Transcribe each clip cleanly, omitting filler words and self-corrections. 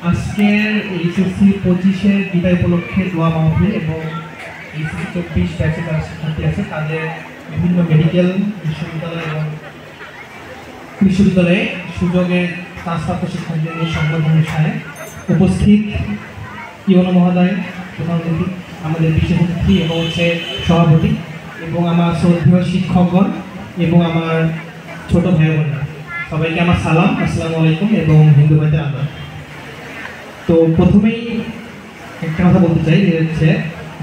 আজকের এইচএসসি 25-এর বিদায় উপলক্ষে দোয়া মাহফিল এবং এইচএসসি 24 ব্যাচে যারা শিক্ষার্থী আছে তাদের বিভিন্ন মেডিকেল বিশ্ববিদ্যালয় এবং বিশ্ববিদ্যালয়ে সুযোগের চান্সপ্রাপ্ত শিক্ষার্থীদের নিয়ে সংবর্ধনা অনুষ্ঠানে উপস্থিত ইউনো মহোদয়, প্রধান অতিথি, আমাদের বিশেষ অতিথি এবং সভাপতি এবং আমার শ্রদ্ধেয় শিক্ষকগণ এবং আমার ছোট ভাই বোনেরা, সবাইকে আমার সালাম, আসসালামু আলাইকুম এবং হিন্দু ভাইদের আদর। তো প্রথমেই একটা কথা বলতে চাই যে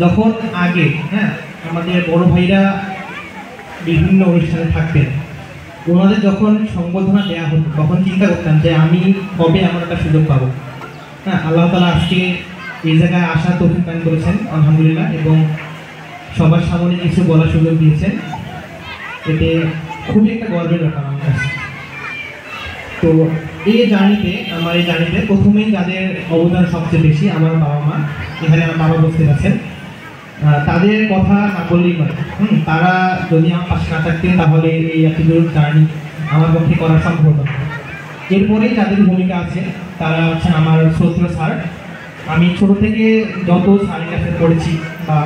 যখন আগে আমাদের বড় ভাইরা বিভিন্ন অনুষ্ঠানে থাকতেন, ওনাদের যখন সংবর্ধনা দেওয়া হতো তখন চিন্তা করতাম যে আমি কবে এমন একটা সুযোগ পাবো। আল্লাহ তাআলা আজকে এই জায়গায় আসার তৌফিক দান করেছেন আলহামদুলিল্লাহ, এবং সবার সামনে কিছু বলার সুযোগ দিয়েছেন, এতে খুবই একটা গর্বের ব্যাপার আমার কাছে। তো এই জার্নিতে প্রথমেই যাদের অবদান সবচেয়ে বেশি আমার বাবা মা, এখানে আমার বাবা উপস্থিত আছেন, তাদের কথা না বললেই নয়। তারা যদি আমার পাশে না থাকতেন তাহলে এই এতদূর জার্নি আমার পক্ষে করা সম্ভব না। এরপরেই যাদের ভূমিকা আছে তারা হচ্ছেন আমার শ্রদ্ধেয় স্যার। আমি ছোট থেকে যত স্যারের কাছে পড়েছি বা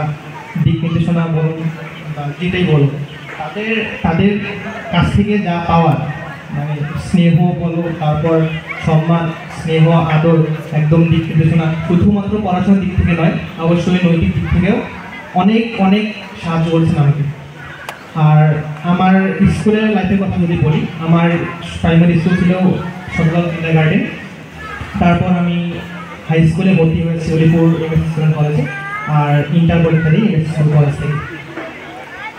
দিক নির্দেশনা বলুন বা যেটাই বলুন, তাদের কাছ থেকে যা পাওয়ার মানে স্নেহ বলো, তারপর সম্মান, স্নেহ, আদর, একদম দিক নির্দেশনা, শুধুমাত্র পড়াশোনার দিক থেকে নয়, অবশ্যই নৈতিক দিক থেকেও অনেক অনেক সাহায্য করেছেন আমাকে। আর আমার স্কুলের লাইফের কথা যদি বলি, আমার প্রাইমারি স্কুল ছিল সদরঘাট কিন্ডারগার্টেন, তারপর আমি হাই স্কুলে ভর্তি হয়েছি উলিপুর এমএস স্টুডেন্ট কলেজে, আর ইন্টার পরীক্ষা দিই এমএস স্কুল কলেজ থেকে।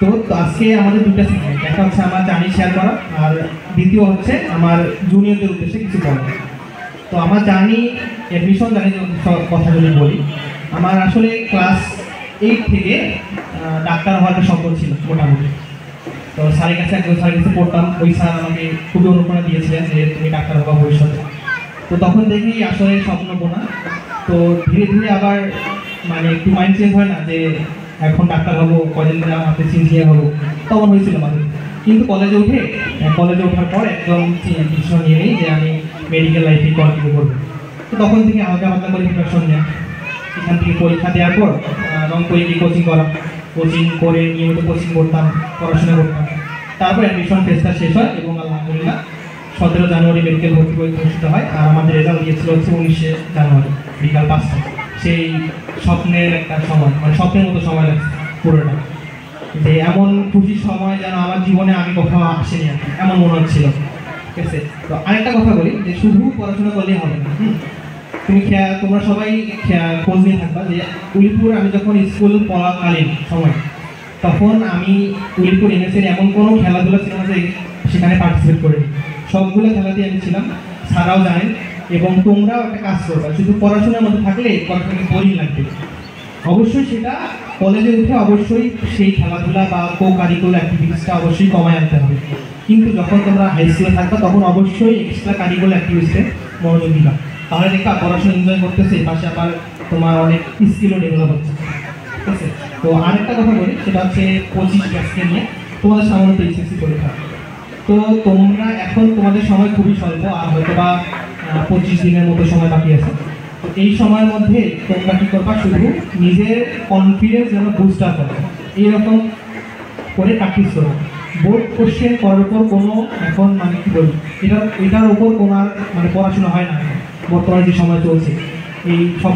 তো আজকে আমাদের দুটো সেগমেন্ট, একটা হচ্ছে আমার জার্নি শেয়ার করা, আর দ্বিতীয় হচ্ছে আমার জুনিয়রদের উদ্দেশ্যে কিছু বলা। তো আমার জার্নি অ্যাডমিশন কথা যদি বলি, আমার আসলে ক্লাস 8 থেকে ডাক্তার হওয়ার একটা স্বপ্ন ছিল মোটামুটি। তো স্যারের কাছে পড়তাম, ওই স্যার আমাকে খুবই অনুপ্রেরণা দিয়েছিলেন যে তুমি ডাক্তার হবা ভবিষ্যতে। তো তখন দেখি আসলে স্বপ্ন বোনা। তো ধীরে ধীরে আবার মানে একটু মাইন্ড চেঞ্জ হয় না যে এখন ডাক্তার হবো, কদিন ধরে আমাকে ইঞ্জিনিয়ার হবো, তখন হয়েছিল মাঝে। কিন্তু কলেজে ওঠার পর একদম ডিসিশন নিয়ে নিই যে আমি মেডিকেল লাইফে কন্টিনিউ করবো। তো তখন থেকে হালকা করে প্রিপারেশন নেয়। এখান থেকে পরীক্ষা দেওয়ার পর রংপুরে গিয়ে কোচিং করে নিয়মিত কোচিং করতাম, পড়াশোনা করতাম। তারপর অ্যাডমিশন টেস্টটা শেষ হয় এবং আলহামদুলিল্লাহ 17 জানুয়ারি মেডিকেল ভর্তি পরীক্ষা অনুষ্ঠিত হয়। আর আমাদের রেজাল্ট দিয়েছিল হচ্ছে 19 জানুয়ারি বিকাল 5টায়। সেই স্বপ্নের একটা সময়, মানে স্বপ্নের মতো সময় লাগছে পুরোটা, যে এমন খুশির সময় যেন আমার জীবনে আমি কোথাও আসেনি আর এমন মনে হচ্ছিল। ঠিক আছে, তো আরেকটা কথা বলি যে শুধু পড়াশোনা করলেই হবে না। তোমরা সবাই খোঁজ নিয়ে থাকবা যে উলিপুর আমি যখন স্কুল পড়াকালীন সময়, তখন আমি উলিপুর এমএসের এমন কোনো খেলাধুলা ছিল না যে সেখানে পার্টিসিপেট করিনি। সবগুলো খেলাতেই আমি ছিলাম, স্যারাও জানেন। এবং তোমরাও একটা কাজ করবা, শুধু পড়াশোনার মধ্যে থাকলে পড়াশোনাকে বোরিং লাগবে। অবশ্যই সেটা কলেজে উঠে অবশ্যই সেই খেলাধুলা বা কো কারিকুলার অ্যাক্টিভিটিসটা অবশ্যই কমায় আনতে হবে। কিন্তু যখন তোমরা হাই স্কুলে থাকবা তখন অবশ্যই এক্সট্রা কারিকুলার অ্যাক্টিভিটিসে মনোযোগ দিবা। তাহলে দেখবা পড়াশোনা এনজয় করতেছে, পাশে আবার তোমার অনেক স্কিলও ডেভেলপ হচ্ছে। ঠিক আছে, তো আরেকটা কথা বলি, সেটা হচ্ছে 25 ব্যাচকে নিয়ে তোমাদের সামনে তো এইচএসসি পরীক্ষা। তো তোমরা এখন তোমাদের সময় খুবই স্বল্প, আর হয়তো বা 25 দিনের মতো সময় বাকি আছে। তো এই সময়ের মধ্যে তোমরা কী করবা, শুধু নিজের কনফিডেন্স যেন বুস্ট আপ হবে এইরকম করে প্র্যাকটিস করো। বোর্ড কোশ্চেন করার উপর কোনো এখন মানে কী বলি, এটার উপর কোনো আর মানে পড়াশোনা হয় না বর্তমানে যে সময় চলছে। এই সব